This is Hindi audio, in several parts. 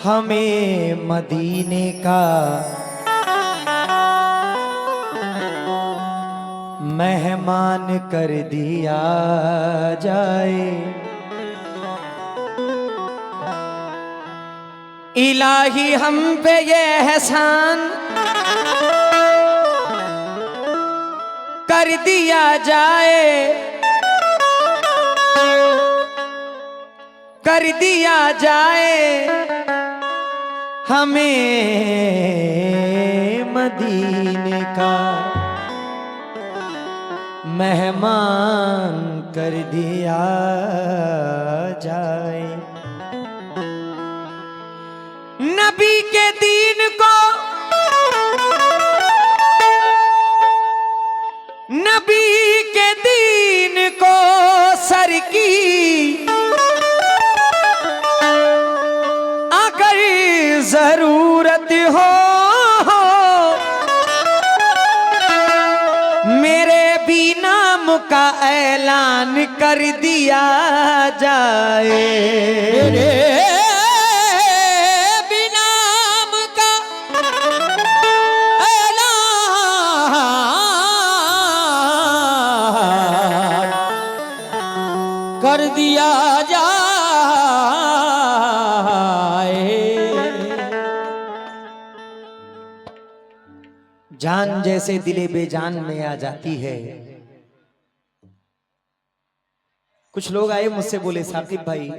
हमें मदीने का मेहमान कर दिया जाए। इलाही हम पे ये एहसान कर दिया जाए, कर दिया जाए। हमें मदीने का मेहमान कर दिया जाए। नबी के दीन को, नबी के दीन को सर की अगर जरूरत हो, मेरे भी नाम का ऐलान कर दिया जाए। मेरे भी नाम का ऐलान कर दिया जाए। जान जैसे दिले बेजान में आ जाती है। कुछ लोग आए मुझसे बोले साकिब भाई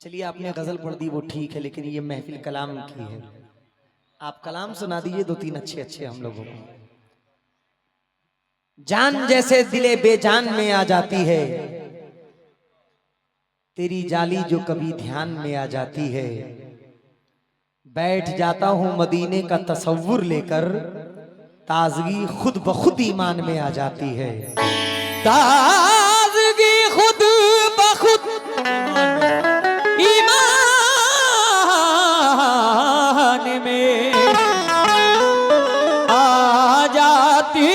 चलिए आपने गजल पढ़ दी वो ठीक है, लेकिन ये महफिल कलाम की है, आप कलाम सुना दीजिए दो तीन अच्छे अच्छे हम लोगों को। जान जैसे दिले बेजान में आ जाती है, तेरी जाली जो कभी ध्यान में आ जाती है। बैठ जाता हूं मदीने का तसव्वुर लेकर, ताजगी खुद ब खुद ईमान में आ जाती है। ताजगी खुद ब खुद ईमान में आ जाती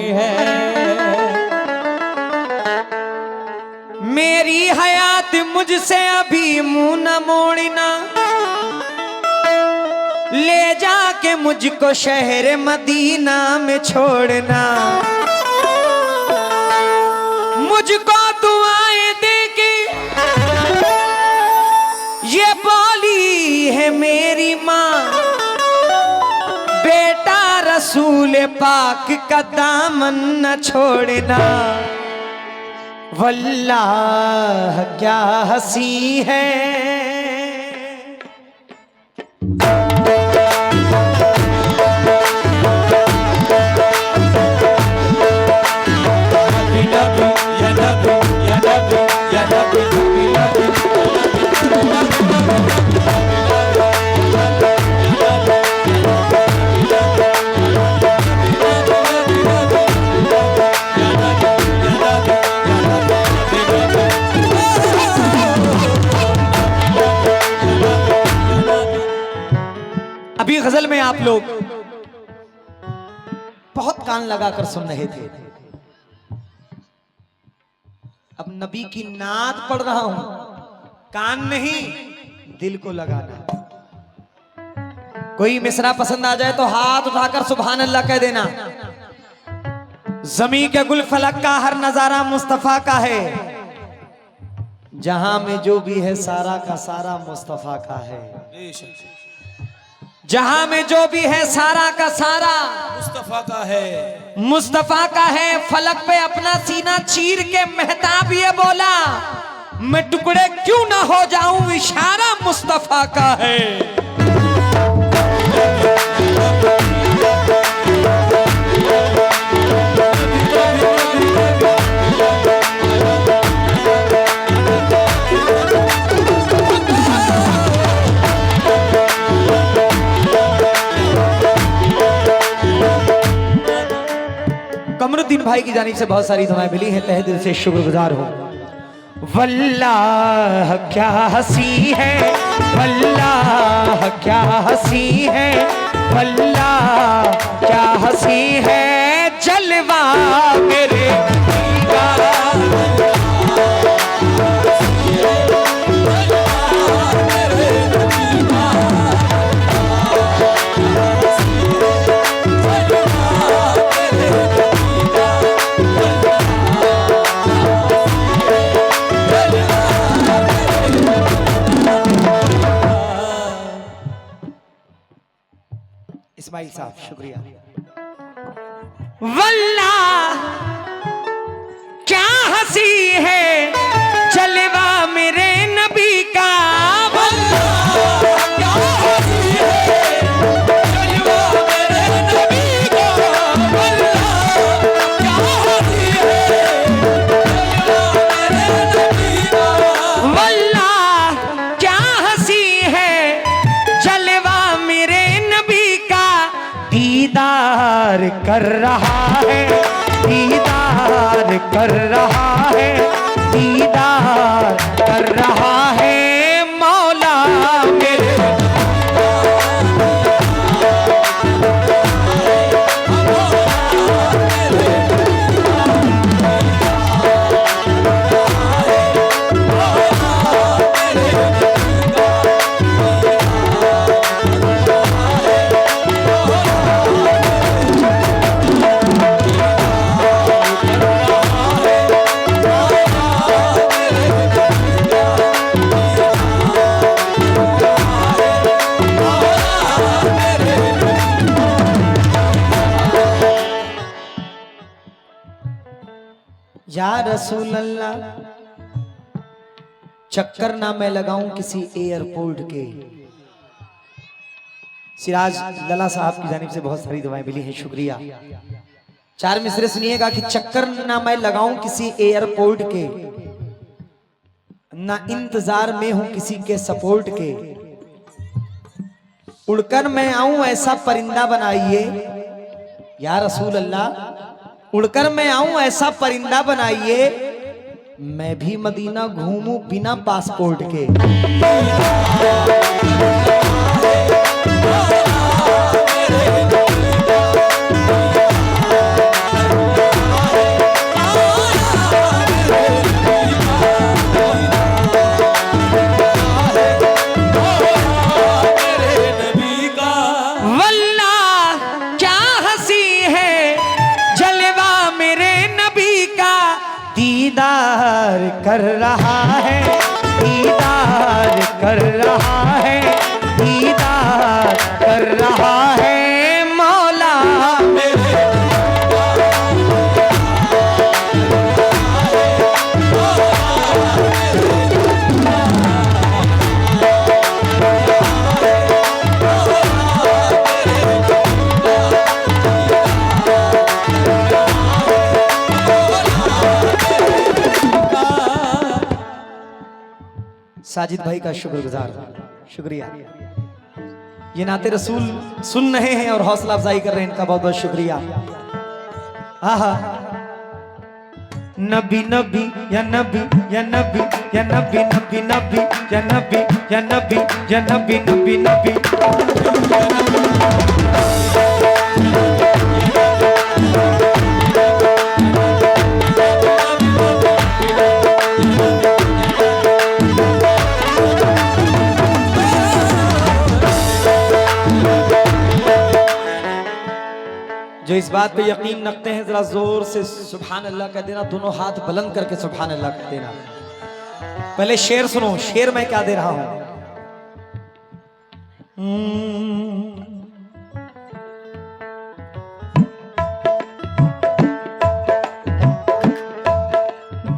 है। मेरी हयात मुझसे अभी मुंह न मोड़ना, ले जाके मुझको शहर मदीना में छोड़ना। मुझको दुआएं देके ये बोली है मेरी माँ, बेटा रसूल पाक का दामन न छोड़ना। वल्लाह क्या हंसी है, अभी गजल में आप लोग बहुत कान लगाकर सुन रहे थे। अब नबी की नात पढ़ रहा हूं, कान नहीं दिल को लगाना। कोई मिसरा पसंद आ जाए तो हाथ उठाकर सुभान अल्लाह कह देना। ज़मीं के गुल फलक का हर नजारा मुस्तफा का है, जहां में जो भी है सारा का सारा मुस्तफा का है। जहां में जो भी है सारा का सारा मुस्तफा का है, मुस्तफा का है। फलक पे अपना सीना चीर के मेहताब ये बोला, मैं टुकड़े क्यों ना हो जाऊं, इशारा मुस्तफा का है। कमरुद्दीन भाई की जानिब से बहुत सारी दुआएं मिली हैं, तहे दिल से शुक्रगुजार हूँ। वल्लाह क्या हंसी है, वल्लाह क्या हंसी है, वल्लाह क्या हंसी है जलवा मेरे इस्माइल साहब शुक्रिया। वल्लाह क्या हंसी है जलवा मेरे नबी का, वल्लाह क्या हंसी है जलवा मेरे नबी का, वल्लाह क्या हंसी है जलवा मेरे नबी का, वल्लाह क्या हंसी है जलवा मेरे नबी का, दीदार कर रहा है, दीदार कर रहा है, दीदार कर रहा है मौला मेरे। या रसूल अल्लाह चक्कर ना मैं लगाऊं किसी एयरपोर्ट के। सिराज लला साहब की जानिब से बहुत सारी दुआएं मिली हैं, शुक्रिया। चार मिसरे सुनिएगा कि चक्कर ना मैं लगाऊं किसी एयरपोर्ट के, ना इंतजार में हूं किसी के सपोर्ट के, उड़कर मैं आऊं ऐसा परिंदा बनाइए या रसूल अल्लाह, उड़कर मैं आऊं ऐसा परिंदा बनाइए, मैं भी मदीना घूमूं बिना पासपोर्ट के। दीदार कर रहा है, दीदार कर रहा है, दीदार कर रहा है मौला मेरे। साजिद भाई का शुक्रगुजार, शुक्रिया। ये नाते रसूल सुन रहे हैं और हौसला अफजाई कर रहे हैं, इनका बहुत बहुत शुक्रिया। आहा नबी नबी या नबी या नबी या नबी नबी नबी या नबी या नबी या नबी नबी नबी। जो इस बात पे यकीन रखते हैं जरा जोर से सुभान अल्लाह कह देना, दोनों हाथ बुलंद करके सुभान अल्लाह कह देना। पहले शेर सुनो, शेर मैं क्या दे रहा हूं।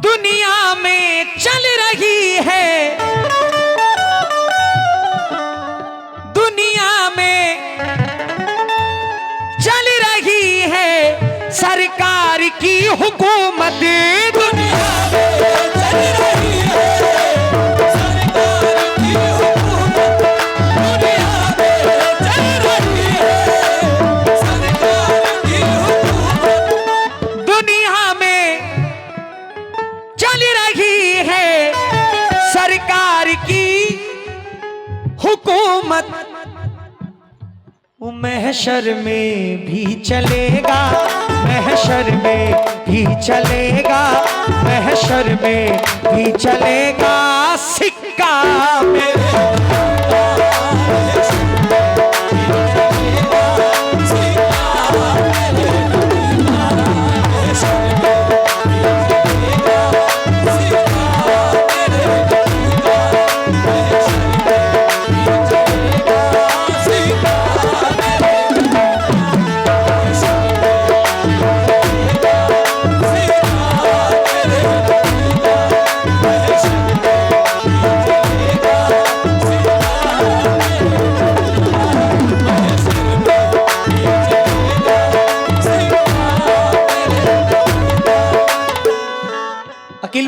दुनिया में चल रही है, दुनिया में चल रही है सरकार की हुकूमत, दुनिया में चल रही है सरकार की हुकूमत, दुनिया में चल रही है सरकार की हुकूमत, दुनिया में चल रही है सरकार की हुकूमत, महशर में भी चलेगा, महशर में भी चलेगा, महशर में भी चलेगा सिक्का मेरे।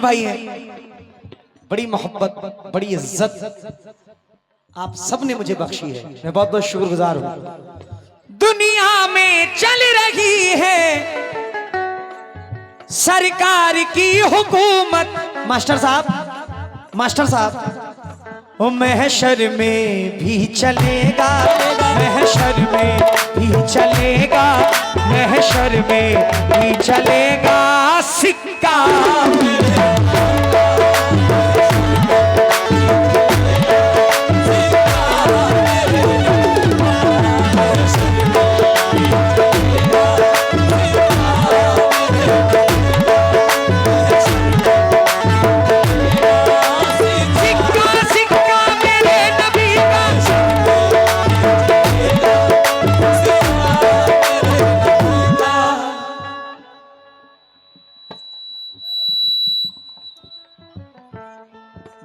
भाई हैं, बड़ी मोहब्बत, बड़ी इज्जत आप सबने मुझे बख्शी है, मैं बहुत बहुत शुक्रगुजार हूं। दुनिया में चल रही है सरकार की हुकूमत, मास्टर साहब ओ महशर में भी चलेगा, महशर में भी चलेगा, महशर में भी चलेगा सिक्का।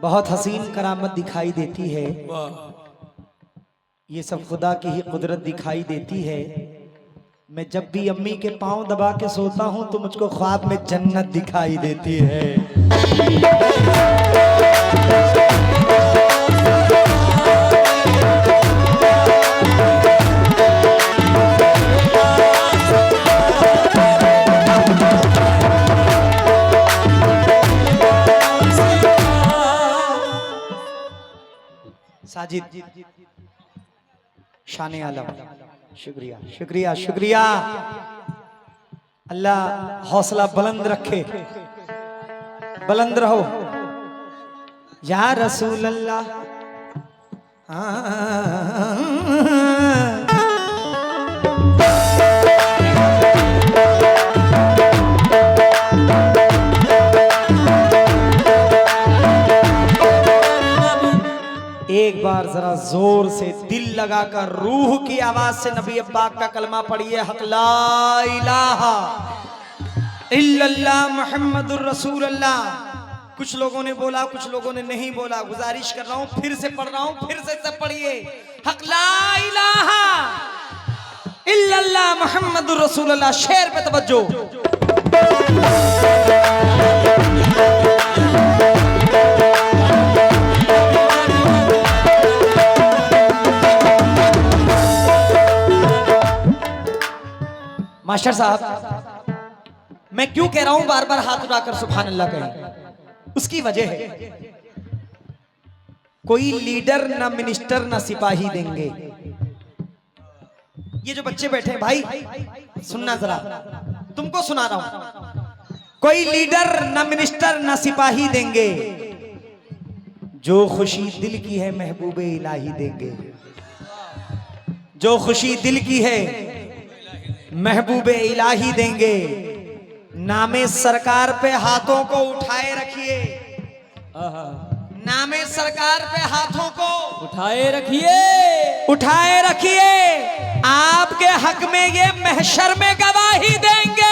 बहुत हसीन करामत दिखाई देती है, ये सब खुदा की ही कुदरत दिखाई देती है। मैं जब भी अम्मी के पांव दबा के सोता हूं तो मुझको ख्वाब में जन्नत दिखाई देती है। साजिद शान आलम, शुक्रिया शुक्रिया शुक्रिया। अल्लाह हौसला बुलंद रखे, बुलंद रहो या रसूल अल्लाह। एक बार जरा जोर से दिल लगाकर रूह की आवाज से नबी पाक का कलमा पढ़िए, हक ला इलाहा इल्लल्लाह मुहम्मदुर रसूलुल्लाह। कुछ लोगों ने बोला, कुछ लोगों ने नहीं बोला, गुजारिश कर रहा हूं, फिर से पढ़ रहा हूं, फिर से सब पढ़िए, हक ला इलाहा इल्लल्लाह मुहम्मदुर रसूलुल्लाह। शेर पे तवज्जो। मास्टर साहब, मैं क्यों कह रहा हूं बार बार हाथ उठाकर सुभान अल्लाह कहें, उसकी वजह है कोई लीडर ना मिनिस्टर ना सिपाही देंगे। ये जो बच्चे बैठे हैं भाई, सुनना जरा, तुमको सुना रहा हूं, कोई लीडर ना मिनिस्टर ना सिपाही देंगे, जो खुशी दिल की है महबूबे इलाही देंगे। जो खुशी दिल की है महबूबे इलाही देंगे। नामे सरकार पे हाथों को उठाए रखिए, नामे सरकार पे हाथों को उठाए रखिए, उठाए रखिए। आपके हक में ये महशर में गवाही देंगे।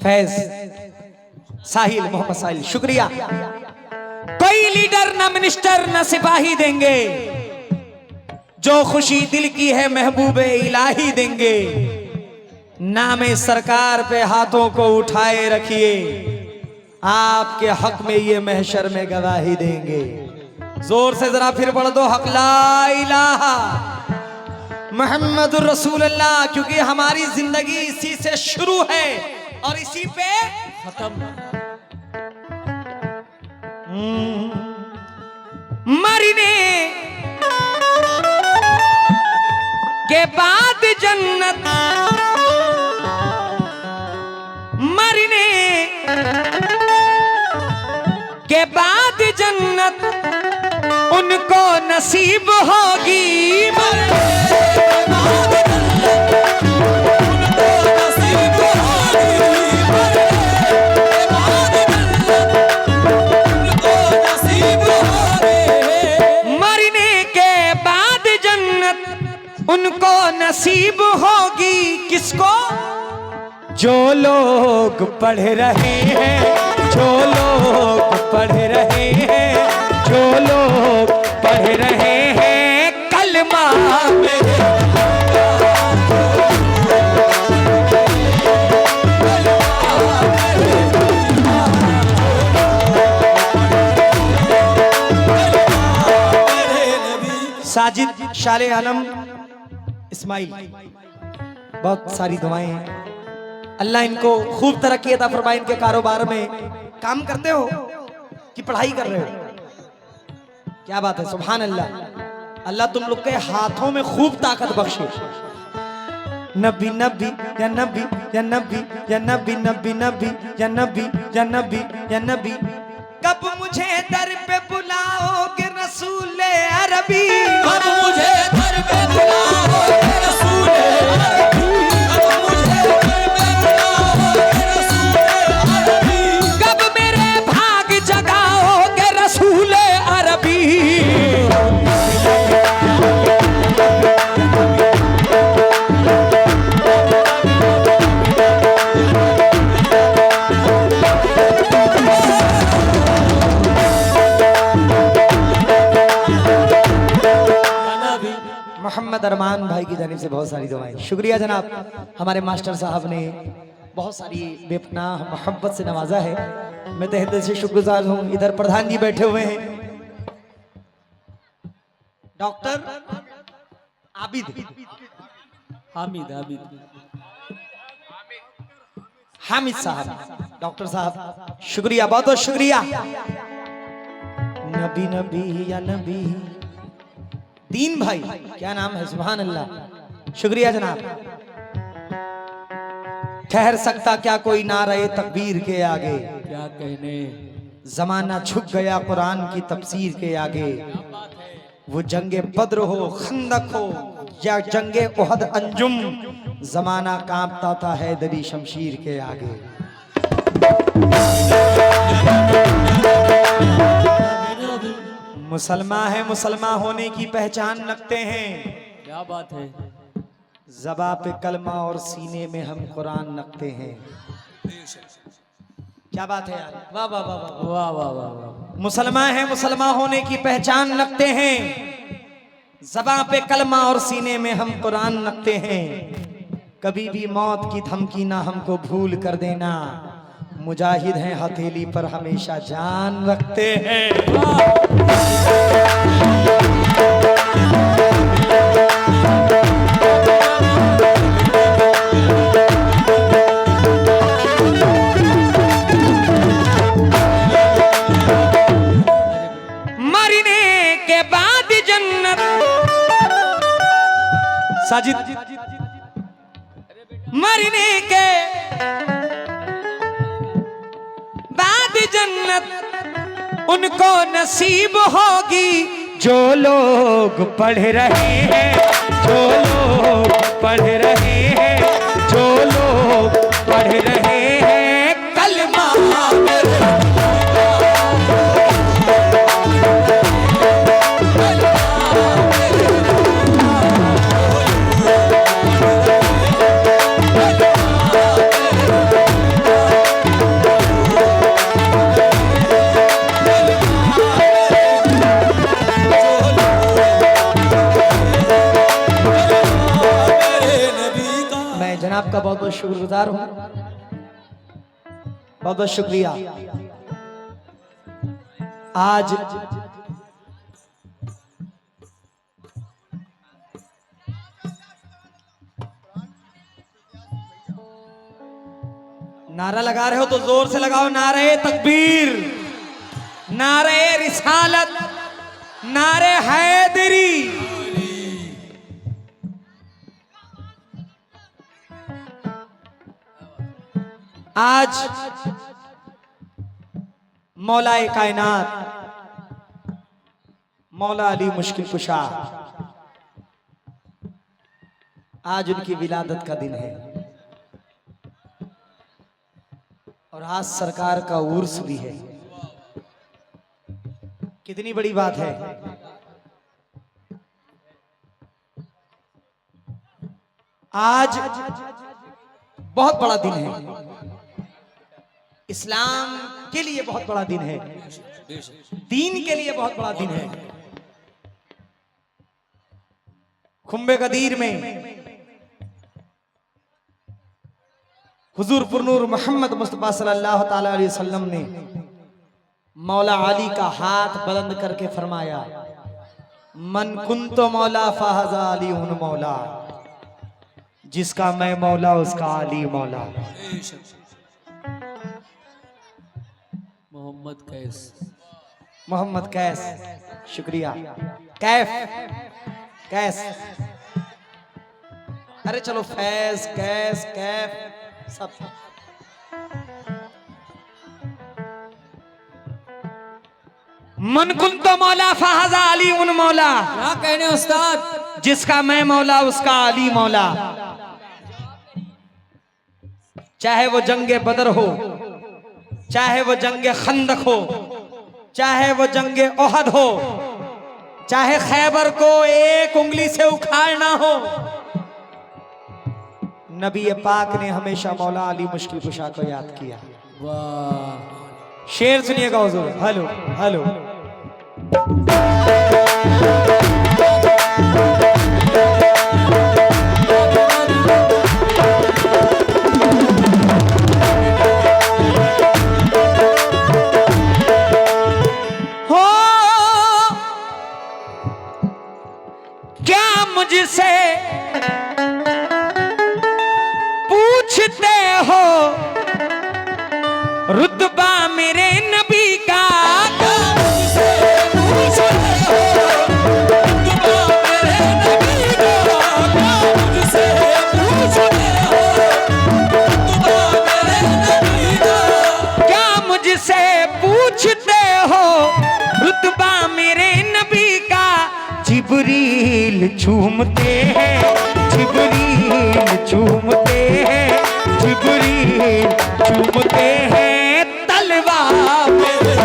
फैज साहिल, मोहम्मद साहिल, शुक्रिया। कोई लीडर ना मिनिस्टर ना सिपाही देंगे, जो खुशी दिल की है महबूबे इलाही देंगे। नामे सरकार पे हाथों को उठाए रखिए, आपके हक में ये महशर में गवाही देंगे। जोर से जरा फिर पढ़ दो, हक ला इलाहा मुहम्मदुर रसूलुल्लाह, क्योंकि हमारी जिंदगी इसी से शुरू है और इसी पे खत्म। मरने के बाद जन्नत, मरने के बाद जन्नत उनको नसीब होगी। मरने के उनको नसीब होगी किसको? जो लोग पढ़ रहे हैं, जो लोग पढ़ रहे हैं, जो लोग पढ़ रहे हैं कलमा मेरे। साजिद शाले आलम इस्माइल, बहुत सारी दुआएं हैं। अल्लाह इनको खूब तरक्की अता फरमाए। इनके कारोबार में काम करते हो कि पढ़ाई कर रहे हो? क्या बात है, सुभान अल्लाह। अल्लाह तुम लोग के हाथों में खूब ताकत बख्शे। नबी नबी या नबी या नबी या नबी नबी नबी या नबी या नबी या नबी। कब मुझे दर पे बुलाओगे रसूले अरबी? कब मुझे दर पे बुलाओगे रसूले अरबी? कब मुझे दर पे बुलाओगे रसूले अरबी? कब मेरे भाग जगाओगे रसूले अरबी? मोहम्मद अरमान भाई की जानिब से बहुत सारी दुआएं। शुक्रिया जनाब, हमारे मास्टर साहब ने बहुत सारी बेपनाह मोहब्बत से नवाजा है। मैं तहे दिल से शुक्रगुजार हूँ। इधर प्रधान जी बैठे हुए हैं, डॉक्टर आबिद हामिद हामिद हामिद साहब, डॉक्टर साहब शुक्रिया, बहुत बहुत शुक्रिया। नबी नबी या नबी दीन भाई, क्या नाम है, सुभान अल्लाह, शुक्रिया जनाब। ठहर सकता क्या कोई नारे तकबीर के आगे? क्या कहने, जमाना झुक गया कुरान की तफसीर के आगे। वो जंगे बद्र हो, खंदक हो या जंगे उहद अंजुम, जमाना कांपता था हैदरी शमशीर के आगे। मुसलमान है, मुसलमान होने की पहचान रखते हैं। क्या बात है, ज़बा पे कलमा और सीने में हम कुरान रखते हैं। क्या बात है यार, वाह वाह वाह वाह वाह वाह वाह वाह। मुसलमान है, मुसलमान होने की पहचान रखते हैं। ज़बा पे कलमा और सीने में हम कुरान रखते हैं। कभी भी मौत की धमकी ना हमको भूल कर देना। मुजाहिद हैं, हथेली पर हमेशा जान रखते हैं। मरने के बाद जन्नत, साजिद मरने के बाद जन्नत उनको नसीब होगी जो लोग पढ़ रहे हैं, जो लोग पढ़ रहे हैं, जो लोग पढ़ रहे हैं कलमा। आपका बहुत बहुत शुक्रगुजार हूं, बहुत बहुत शुक्रिया। आज नारा लगा रहे हो तो जोर से लगाओ। नारे तकबीर, नारे रिसालत, नारे हैदरी। आज मौलाए कायनात मौला अली मुश्किल कुशा, आज उनकी विलादत का दिन है और आज सरकार का उर्स भी है। कितनी बड़ी बात है। आज बहुत बड़ा दिन है, इस्लाम के लिए बहुत बड़ा दिन है, दीन के लिए बहुत बड़ा दिन है। खुम्बे गदीर में हुजूर पुरनूर मोहम्मद मुस्तफा सल्लल्लाहु ताला अलैहि वसल्लम ने मौला अली का हाथ बुलंद करके फरमाया, मन कुंतो मौला फहज़ा अली उन मौला, जिसका मैं मौला उसका अली मौला। मोहम्मद कैस, मोहम्मद कैस, शुक्रिया। कैफ, कैस, अरे चलो फैज, कैस, कैफ सब। मन कुन तो मौला फहज़ा अली उन मौला, क्या कहने उस्ताद, जिसका मैं मौला उसका अली मौला। चाहे वो जंगे बदर हो, चाहे वो जंगे खंदक हो, चाहे वो जंगे ओहद हो, चाहे खैबर को एक उंगली से उखाड़ना हो, नबी पाक ने हमेशा मौला अली मुश्किल कुशा को याद किया। वाह, शेर सुनिएगा हुजूर। हेलो हेलो, मुझसे पूछते हो रुतबा मेरे नबी का, मुझसे पूछते हो रुतबा मेरे नबी का, मुझसे पूछते हो रुतबा मेरे नबी का, क्या मुझसे पूछते हो रुतबा मेरे नबी का। जिब्रील चूमते हैं, जिब्रील चूमते हैं, जिब्रील चूमते हैं तलवार मेरे।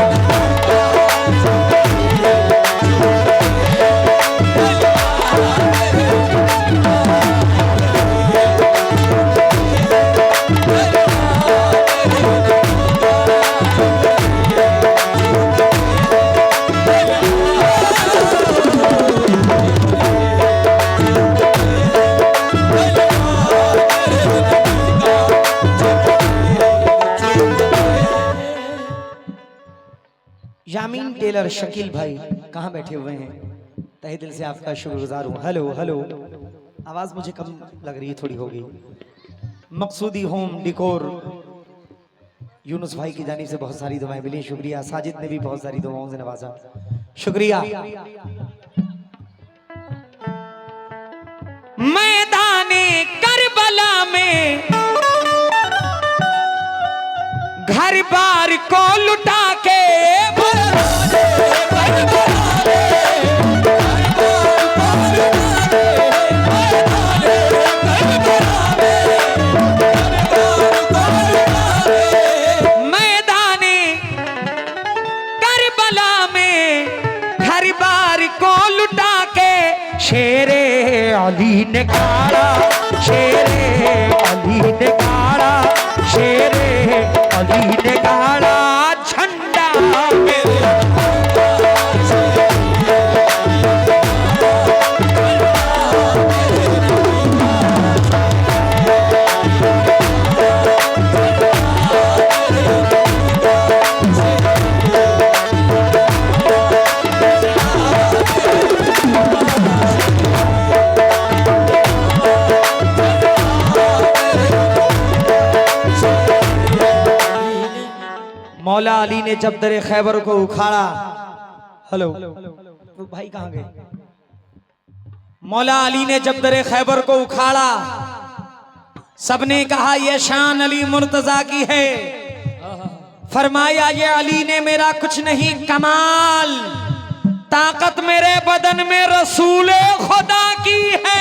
यामीन टेलर शकील भाई कहाँ बैठे हुए हैं, तहे दिल से आपका शुक्रगुजार हूँ। हेलो हेलो, आवाज मुझे कम लग रही है, थोड़ी होगी। मकसूदी होम डिकोर यूनुस भाई की जानिब से बहुत सारी दुआएं मिली, शुक्रिया। साजिद ने भी बहुत सारी दुआओं से नवाजा, शुक्रिया। मैदाने करबला में घर बार को लुटा के, मैदाने करबला में घर बार को लुटा के, शेरे अली ने गाड़ा, शेरे अली ने गाड़ा, शेरे अली ने गाड़ा झंडा मेरे। मौला अली ने जब दरे खैबर को उखाड़ा, हेलो वो भाई कहाँ गए। मौला अली ने जब दरे खैबर को उखाड़ा, सबने कहा ये शान अली मुर्तजा की है। फरमाया ये अली ने मेरा कुछ नहीं कमाल, ताकत मेरे बदन में रसूले खुदा की है।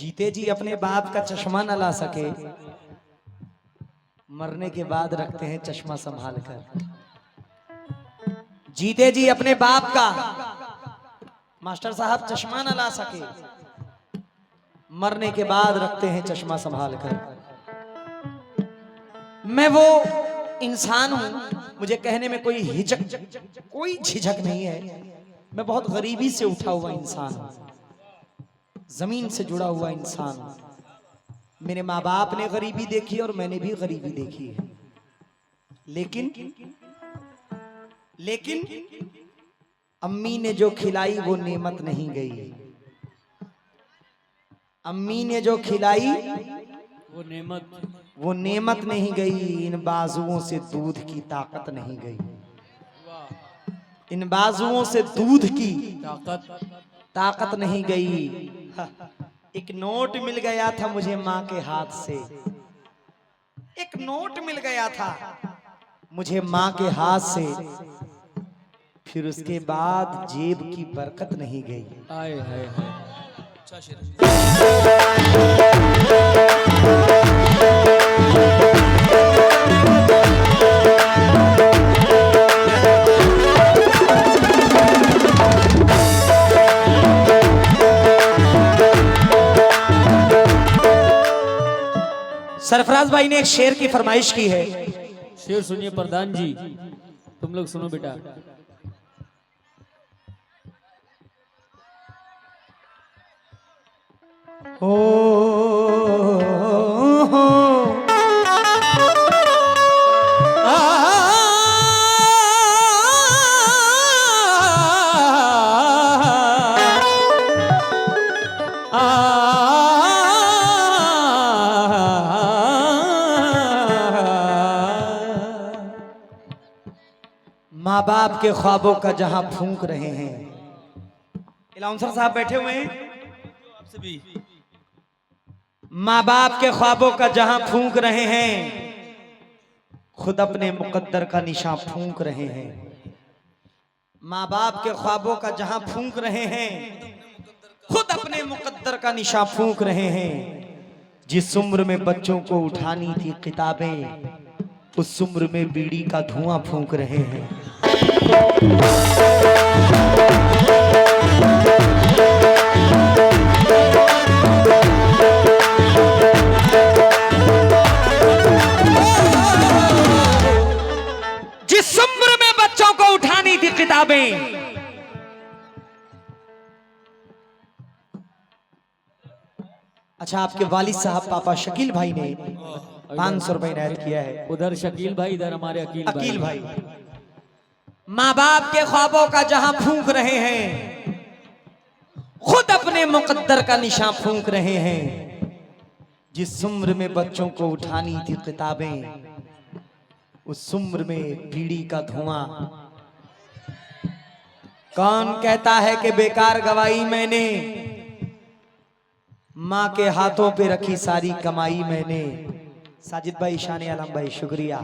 जीते जी अपने बाप का चश्मा न ला सके, मरने के बाद रखते हैं चश्मा संभाल कर। जीते जी अपने बाप का मास्टर साहब चश्मा न ला सके, मरने के बाद रखते हैं चश्मा संभाल कर। मैं वो इंसान हूं, मुझे कहने में कोई झिझक नहीं है। मैं बहुत गरीबी से उठा हुआ इंसान हूं, जमीन से जुड़ा हुआ इंसान हूं। मेरे माँ बाप ने गरीबी देखी और मैंने भी गरीबी देखी है, लेकिन अम्मी ने जो खिलाई वो नेमत नहीं गई। अम्मी ने जो खिलाई वो नेमत नहीं गई। इन बाजुओं से दूध की ताकत नहीं गई। इन बाजुओं से दूध की ताकत नहीं गई। एक नोट मिल गया था मुझे माँ के हाथ से, एक नोट मिल गया था मुझे माँ के हाथ से, फिर उसके बाद जेब की बरकत नहीं गई। आए हाय हाय। सरफराज भाई ने एक शेर की फरमाइश की है। शेर सुनिए प्रधान जी, तुम लोग सुनो बेटा। ओ माँ बाप के ख्वाबों का जहां फूंक रहे हैं। अलाउंसर साहब बैठे हुए हैं। माँ बाप के ख्वाबों का जहां फूंक रहे हैं, खुद अपने मुकद्दर का निशान फूंक रहे हैं। माँ बाप के ख्वाबों का जहां फूंक रहे हैं, खुद अपने मुकद्दर का निशान फूंक रहे हैं। जिस उम्र में बच्चों को उठानी थी किताबें, उस उम्र में बीड़ी का धुआं फूंक रहे हैं। जिस उम्र में बच्चों को उठानी थी किताबें, अच्छा आपके वालिद साहब पापा शकील भाई ने 500 रुपए इनायत किया है। उधर शकील भाई, इधर हमारे अकील भाई। माँ बाप के ख्वाबों का जहां फूंक रहे हैं, खुद अपने मुकद्दर का निशान फूंक रहे हैं। जिस उम्र में बच्चों को उठानी थी किताबें, उस उम्र में बीड़ी का धुआं। कौन कहता है कि बेकार गवाई मैंने, माँ के हाथों पे रखी सारी कमाई मैंने। साजिद भाई, शान आलम भाई, शुक्रिया।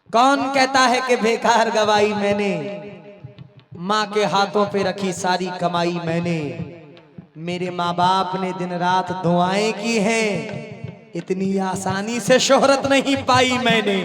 कौन कहता है कि बेकार गवाई मैंने, माँ के हाथों पे रखी सारी कमाई मैंने। मेरे माँ बाप ने दिन रात दुआएं की हैं, इतनी आसानी से शोहरत नहीं पाई मैंने।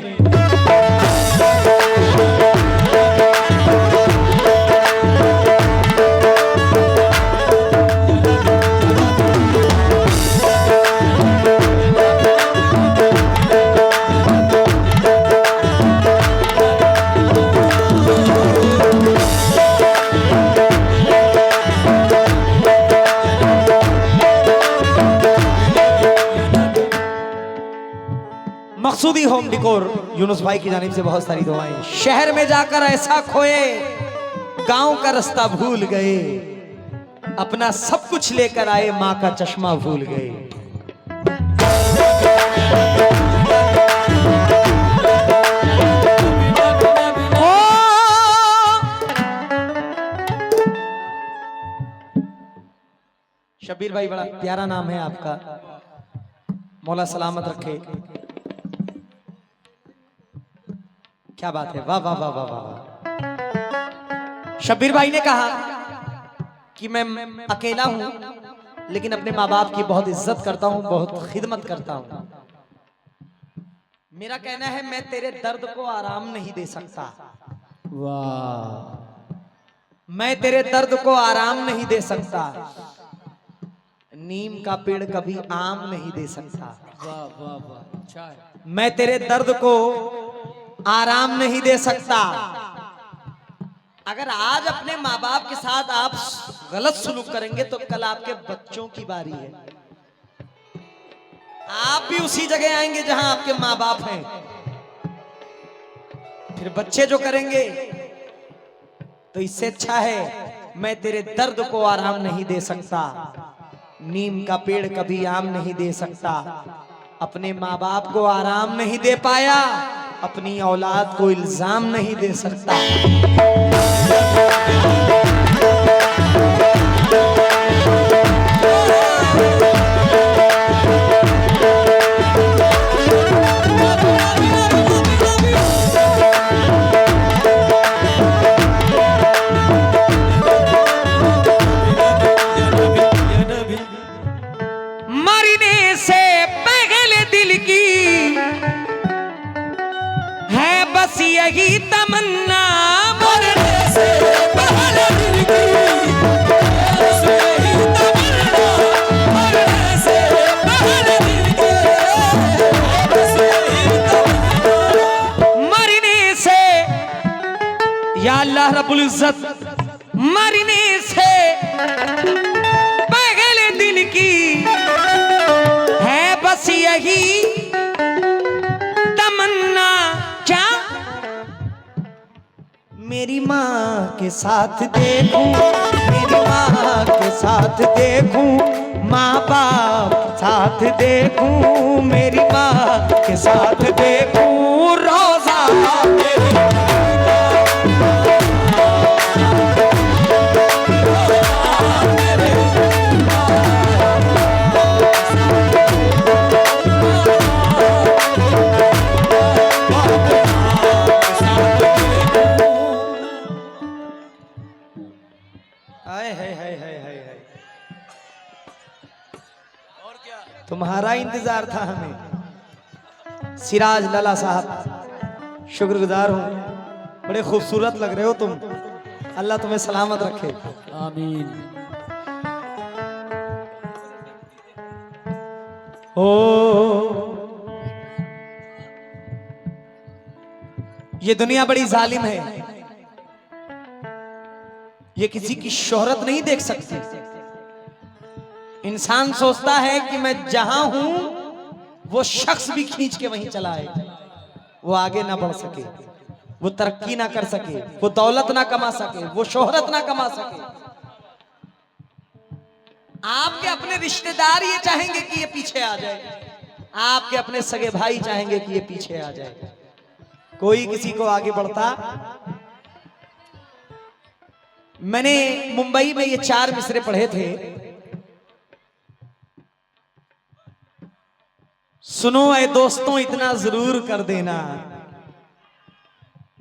मकसूदी होम डिकोर यूनुस भाई की जानिब से बहुत सारी दुआएं। शहर में जाकर ऐसा खोए, गांव का रास्ता भूल गए। अपना सब कुछ लेकर आए, माँ का चश्मा भूल गए। शब्बीर भाई, बड़ा प्यारा नाम है आपका, मौला सलामत रखे। क्या बात है, वाह वाह वाह वाह वाह। शब्बीर भाई ने कहा कि मैं अकेला हूं, लेकिन अपने माँ बाप की बहुत इज्जत करता हूँ, बहुत खिदमत करता हूँ। मेरा कहना है मैं तेरे दर्द को आराम नहीं दे सकता। वाह मैं तेरे दर्द को आराम नहीं दे सकता। नीम का पेड़ कभी आम नहीं दे सकता। वाह वाह वाह, अच्छा है। मैं तेरे दर्द को आराम नहीं दे सकता। अगर आज अपने माँ बाप के साथ आप गलत सलूक करेंगे तो कल आपके बच्चों की बारी है। आप भी उसी जगह आएंगे जहां आपके माँ बाप हैं। फिर बच्चे जो करेंगे, तो इससे अच्छा है मैं तेरे दर्द को आराम नहीं दे सकता। नीम का पेड़ कभी आम नहीं दे सकता। अपने माँ बाप को आराम नहीं दे पाया, अपनी औलाद को इल्जाम नहीं दे सकता। मरने से पहले दिल की है बस यही तमन्ना। मरने से पहले दिल की बस यही तमन्ना, मरने से पहले दिल की बस यही तमन्ना। मरने से या अल्लाह रब्बुल इज्जत, मरने से पहले दिल की है बस यही तमन्ना। क्या मेरी माँ के साथ देखूं, मेरी माँ के साथ देखूं, माँ बाप के साथ देखूं, मेरी माँ के साथ देखूं रोजा। हाय हाय हाय हाय हाय हाय, और क्या? तुम्हारा इंतजार था हमें। सिराज लाला साहब, शुक्रगुजार हूँ। बड़े खूबसूरत लग रहे हो तुम। अल्लाह तुम्हें सलामत रखे। आमीन। ओ ये दुनिया बड़ी जालिम है। ये किसी की शोहरत नहीं देख सकती। इंसान सोचता है कि मैं जहां हूं वो शख्स भी खींच के वहीं चला आए, वो आगे ना बढ़ सके, वो तरक्की ना कर सके, वो दौलत ना कमा सके, वो शोहरत ना कमा सके। आपके अपने रिश्तेदार ये चाहेंगे कि ये पीछे आ जाए, आपके अपने सगे भाई चाहेंगे कि ये पीछे आ जाए। कोई किसी को आगे बढ़ता। मैंने मुंबई में ये 4 मिसरे पढ़े थे। सुनो ऐ दोस्तों इतना जरूर कर देना,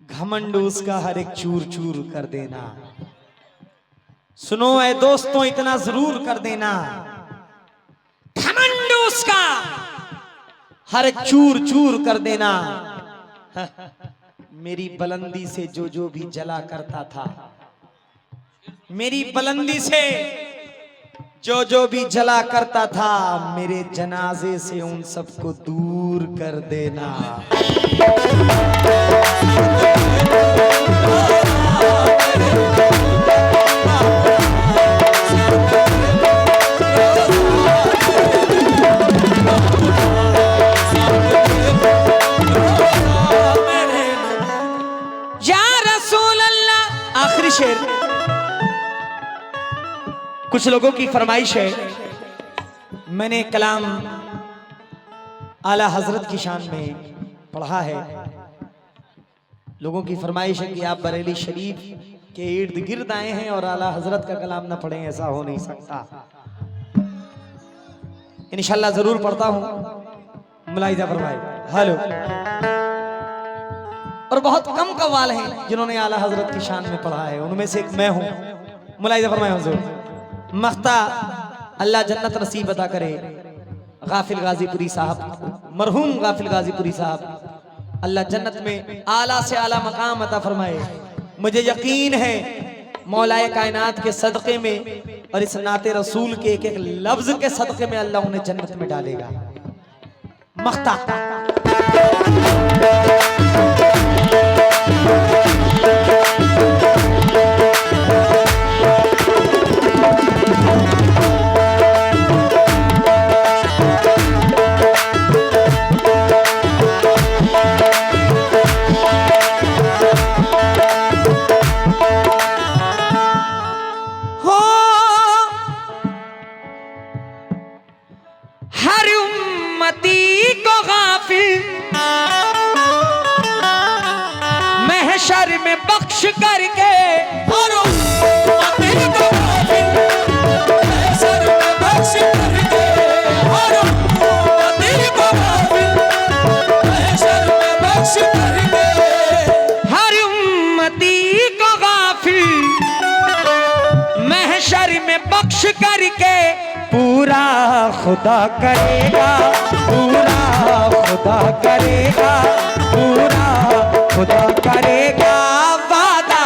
घमंड उसका हर एक चूर चूर कर देना। सुनो ऐ दोस्तों इतना जरूर कर देना, घमंड उसका हर एक चूर चूर कर देना। मेरी बुलंदी से जो भी जला करता था, मेरी बुलंदी से जो भी जला करता था, मेरे जनाजे से उन सबको दूर कर देना। या रसूल अल्लाह। आखिरी शेर। कुछ लोगों की फरमाइश है, मैंने कलाम आला हजरत की शान में पढ़ा है। लोगों की फरमाइश है कि आप बरेली शरीफ के इर्द गिर्द आए हैं और आला हजरत का कलाम ना पढ़ें, ऐसा हो नहीं सकता। इंशाल्लाह जरूर पढ़ता हूं। मुलाहिजा फरमाए। हेलो। और बहुत कम कव्वाल हैं जिन्होंने आला हजरत की शान में पढ़ा है, उनमें से एक मैं हूं। मुलाहिजा फरमाए हुजूर। मख्ता अल्लाह जन्नत नसीब अता करे। गाफिल गाजीपुरी साहब, मरहूम गाफिल गाजीपुरी साहब, अल्लाह जन्नत में आला से आला मकाम अता फरमाए। मुझे यकीन है मौलाए कायनात के सदक़े में और इस नाते रसूल के एक एक लफ्ज के सदक़े में अल्लाह उन्हें जन्नत में डालेगा। मख्ता हर उम्मती को गाफिल महशर में बख्श करके, हर उम्मती को गाफिल महशर में बख्श करके, हर उम्मती को गाफिल महशर में बख्श करके, हर उम्मती को गाफिल महशर में बख्श करके पूरा खुदा करेगा, पूरा खुदा करेगा, पूरा खुदा करेगा वादा।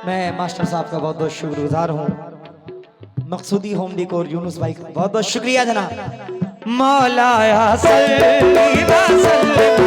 मैं मास्टर साहब का बहुत बहुत शुक्रगुजार हूँ। मकसूदी होम डेकोर यूनुस भाई का बहुत बहुत शुक्रिया जनाब। मौलाया सल्ली व सल्लिम